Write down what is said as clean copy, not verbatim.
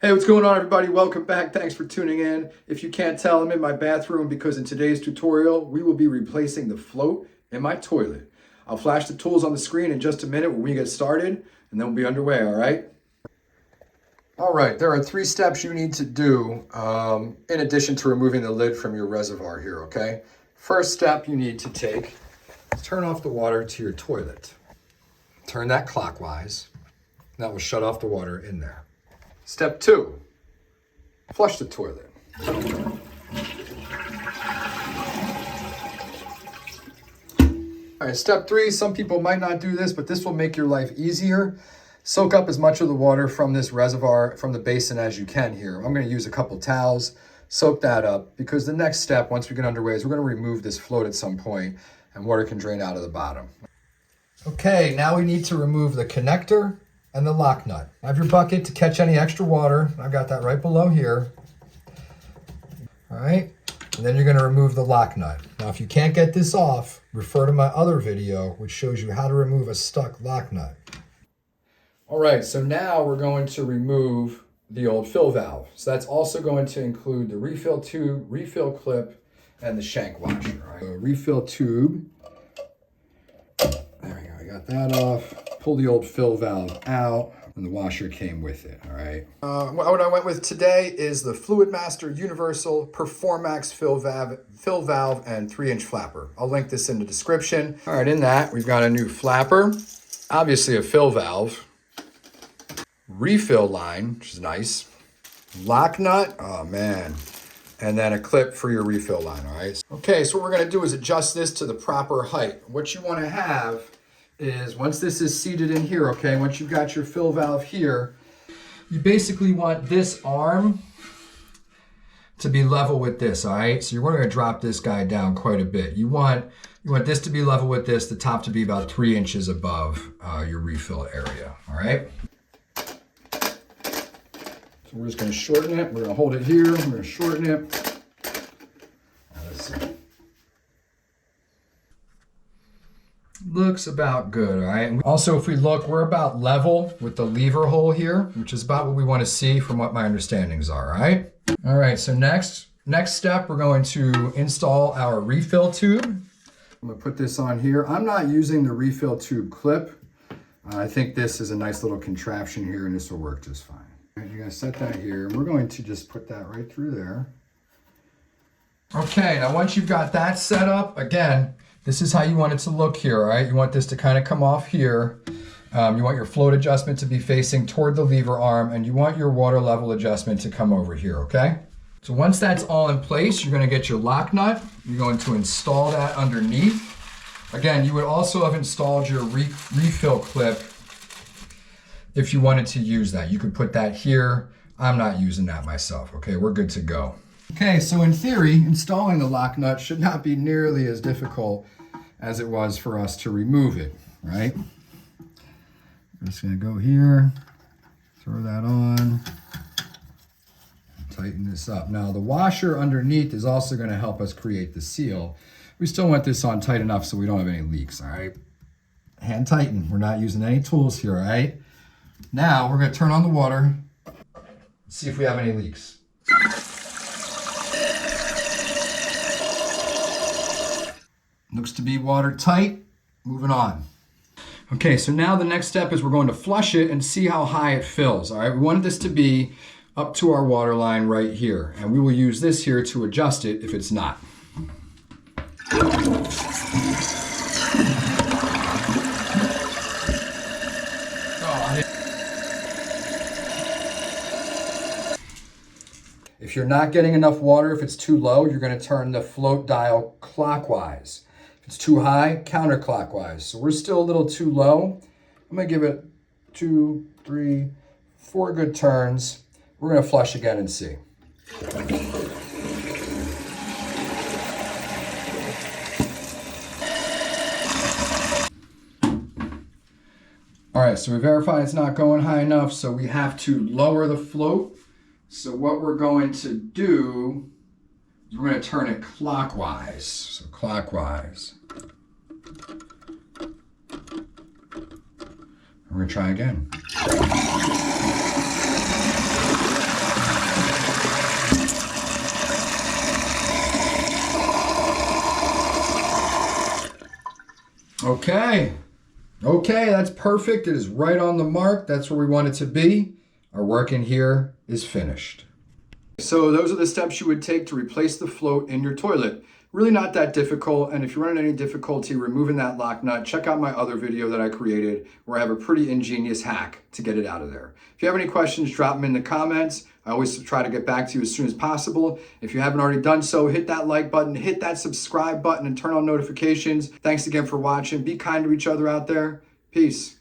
Hey, what's going on, everybody? Welcome back. Thanks for tuning in. If you can't tell, I'm in my bathroom because in today's tutorial, we will be replacing the float in my toilet. I'll flash the tools on the screen in just a minute when we get started, and then we'll be underway, all right? All right, there are 3 steps you need to do in addition to removing the lid from your reservoir here, okay? First step you need to take is turn off the water to your toilet. Turn that clockwise. That will shut off the water in there. Step 2, flush the toilet. All right, step 3, some people might not do this, but this will make your life easier. Soak up as much of the water from this reservoir, from the basin as you can here. I'm gonna use a couple towels, soak that up, because the next step, once we get underway, is we're gonna remove this float at some point and water can drain out of the bottom. Okay, now we need to remove the connector and the lock nut. Have your bucket to catch any extra water. I've got that right below here. All right, and then you're gonna remove the lock nut. Now, if you can't get this off, refer to my other video, which shows you how to remove a stuck lock nut. All right, so now we're going to remove the old fill valve. So that's also going to include the refill tube, refill clip, and the shank washer. All right, so refill tube. There we go, I got that off. Pull the old fill valve out, and the washer came with it, all right? What I went with today is the Fluidmaster Universal Performax fill valve and 3-inch flapper. I'll link this in the description. All right, in that, we've got a new flapper, obviously a fill valve, refill line, which is nice, lock nut, oh man, and then a clip for your refill line, all right? Okay, so what we're gonna do is adjust this to the proper height. What you wanna have is, once this is seated in here, okay, once you've got your fill valve here, you basically want this arm to be level with this, all right? So you're going to drop this guy down quite a bit. You want this to be level with this, the top to be about 3 inches above your refill area, all right? So we're just going to shorten it. We're going to hold it here. We're going to shorten it. Let's see. Looks about good, all right? Also, if we look, we're about level with the lever hole here, which is about what we want to see from what my understandings are, all right? All right, so next step, we're going to install our refill tube. I'm gonna put this on here. I'm not using the refill tube clip. I think this is a nice little contraption here, and this will work just fine. All right, you're gonna set that here, and we're going to just put that right through there. Okay, now once you've got that set up, again, this is how you want it to look here, all right? You want this to kind of come off here. You want your float adjustment to be facing toward the lever arm, and you want your water level adjustment to come over here, okay? So once that's all in place, you're gonna get your lock nut. You're going to install that underneath. Again, you would also have installed your refill clip if you wanted to use that. You could put that here. I'm not using that myself, okay? We're good to go. Okay, so in theory, installing the lock nut should not be nearly as difficult as it was for us to remove it, right? I'm just gonna go here, throw that on, tighten this up. Now the washer underneath is also gonna help us create the seal. We still want this on tight enough so we don't have any leaks, all right? Hand tighten, we're not using any tools here, all right? Now we're gonna turn on the water, see if we have any leaks. Looks to be watertight. Moving on. Okay, so now the next step is we're going to flush it and see how high it fills. All right, we want this to be up to our water line right here, and we will use this here to adjust it if it's not. If you're not getting enough water, if it's too low, you're going to turn the float dial clockwise. If it's too high, counterclockwise. So we're still a little too low. I'm gonna give it 2, 3, 4 good turns. We're gonna flush again and see. All right, so we verified it's not going high enough, so we have to lower the float. So what we're going to do, we're going to turn it clockwise. So clockwise. We're going to try again. Okay. Okay, that's perfect. It is right on the mark. That's where we want it to be. Our work in here is finished. So those are the steps you would take to replace the float in your toilet. Really not that difficult, and if you're running any difficulty removing that lock nut, check out my other video that I created where I have a pretty ingenious hack to get it out of there. If you have any questions, drop them in the comments. I always try to get back to you as soon as possible. If you haven't already done so, hit that like button, hit that subscribe button, and turn on notifications. Thanks again for watching. Be kind to each other out there. Peace.